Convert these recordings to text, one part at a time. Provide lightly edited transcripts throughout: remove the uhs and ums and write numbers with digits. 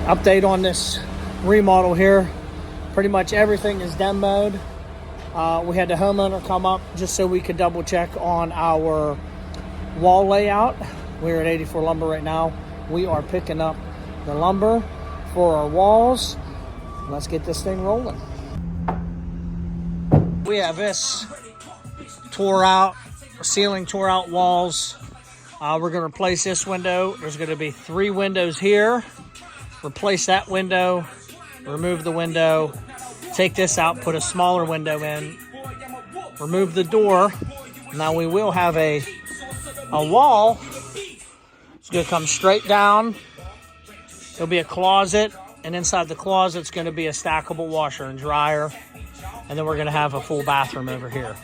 Update on this remodel here. Pretty much everything is demoed. We had the homeowner come up just so we could double check on our wall layout. We're at 84 Lumber right now. We are picking up the lumber for our walls. Let's get this thing rolling. We have this tore out, ceiling tore out walls. We're gonna replace this window. There's gonna be 3 windows here. Replace that window, remove the window, take this out, put a smaller window in, remove the door. Now we will have a wall. It's gonna come straight down. There'll be a closet, and inside the closet it's gonna be a stackable washer and dryer. And then we're gonna have a full bathroom over here.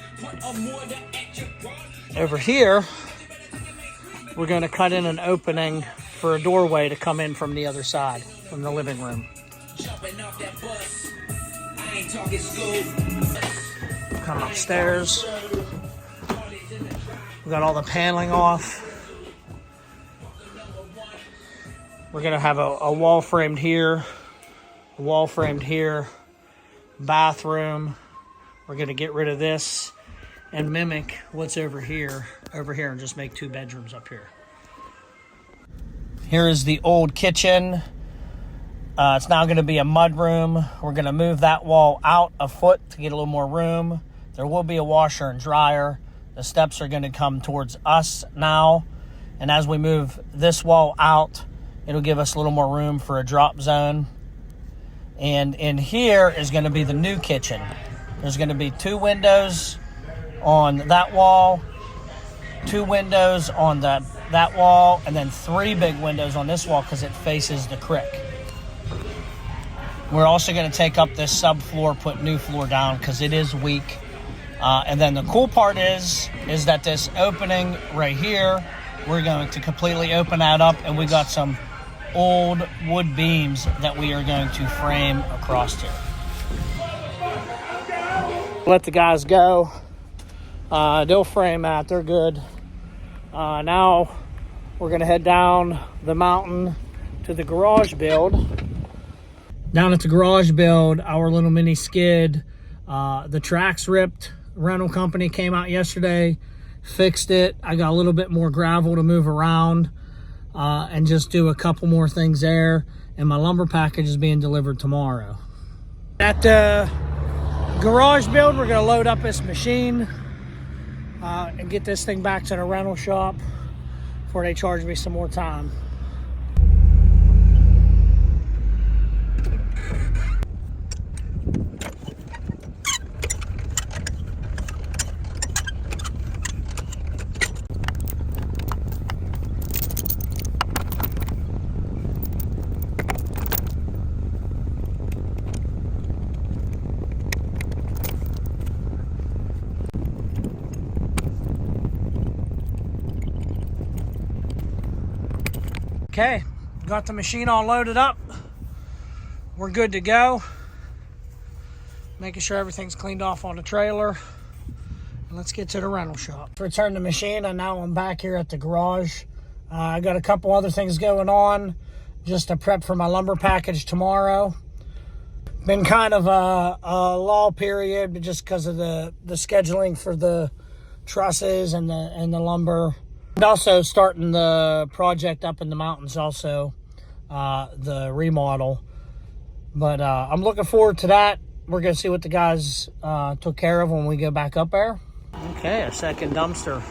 Over here, we're gonna cut in an opening for a doorway to come in from the other side, from the living room. Come upstairs. We got all the paneling off. We're gonna have a wall framed here, a wall framed here, bathroom. We're gonna get rid of this and mimic what's over here, and just make 2 bedrooms up here. Here is the old kitchen. It's now gonna be a mud room. We're gonna move that wall out a foot to get a little more room. There will be a washer and dryer. The steps are gonna come towards us now. And as we move this wall out, it'll give us a little more room for a drop zone. And in here is gonna be the new kitchen. There's gonna be 2 windows on that wall, 2 windows on that wall, and then 3 big windows on this wall because it faces the creek. We're also going to take up this subfloor, put new floor down because it is weak. And then the cool part is that this opening right here, we're going to completely open that up, and we got some old wood beams that we are going to frame across here. Let the guys go. They'll frame that. They're good. Now we're going to head down the mountain to the garage build. Down at the garage build, our little mini skid, the tracks ripped. Rental company came out yesterday, fixed it. I got a little bit more gravel to move around and just do a couple more things there. And my lumber package is being delivered tomorrow. At the garage build, we're going to load up this machine and get this thing back to the rental shop before they charge me some more time. Okay, got the machine all loaded up. We're good to go. Making sure everything's cleaned off on the trailer. And let's get to the rental shop. Return the machine, and now I'm back here at the garage. I got a couple other things going on just to prep for my lumber package tomorrow. Been kind of a lull period, but just because of the scheduling for the trusses and the lumber. And also starting the project up in the mountains also, the remodel. But I'm looking forward to that. We're going to see what the guys took care of when we go back up there. Okay, a second dumpster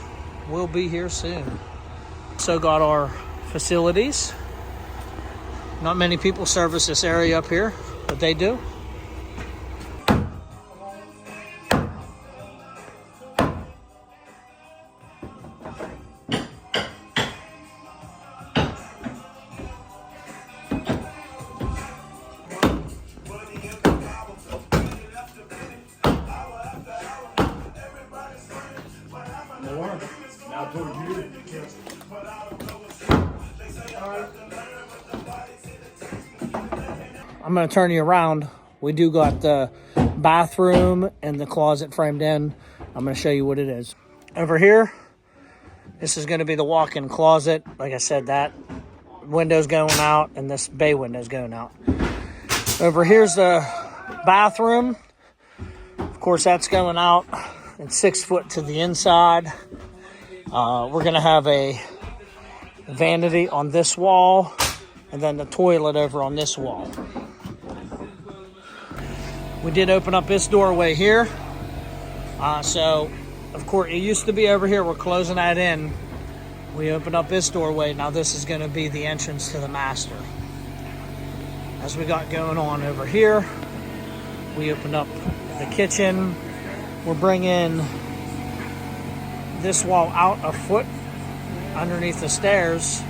will be here soon. So got our facilities. Not many people service this area up here, but they do. I'm going to turn you around. We do got the bathroom and the closet framed in. I'm going to show you what it is. Over here, this is going to be the walk-in closet. Like I said, that window's going out, and this bay window's going out. Over here's the bathroom. Of course, that's going out and 6 foot to the inside. We're going to have a vanity on this wall, and then the toilet over on this wall. We did open up this doorway here. So, of course, it used to be over here. We're closing that in. We opened up this doorway. Now this is going to be the entrance to the master. As we got going on over here, we opened up the kitchen. We're bringing this wall out a foot underneath the stairs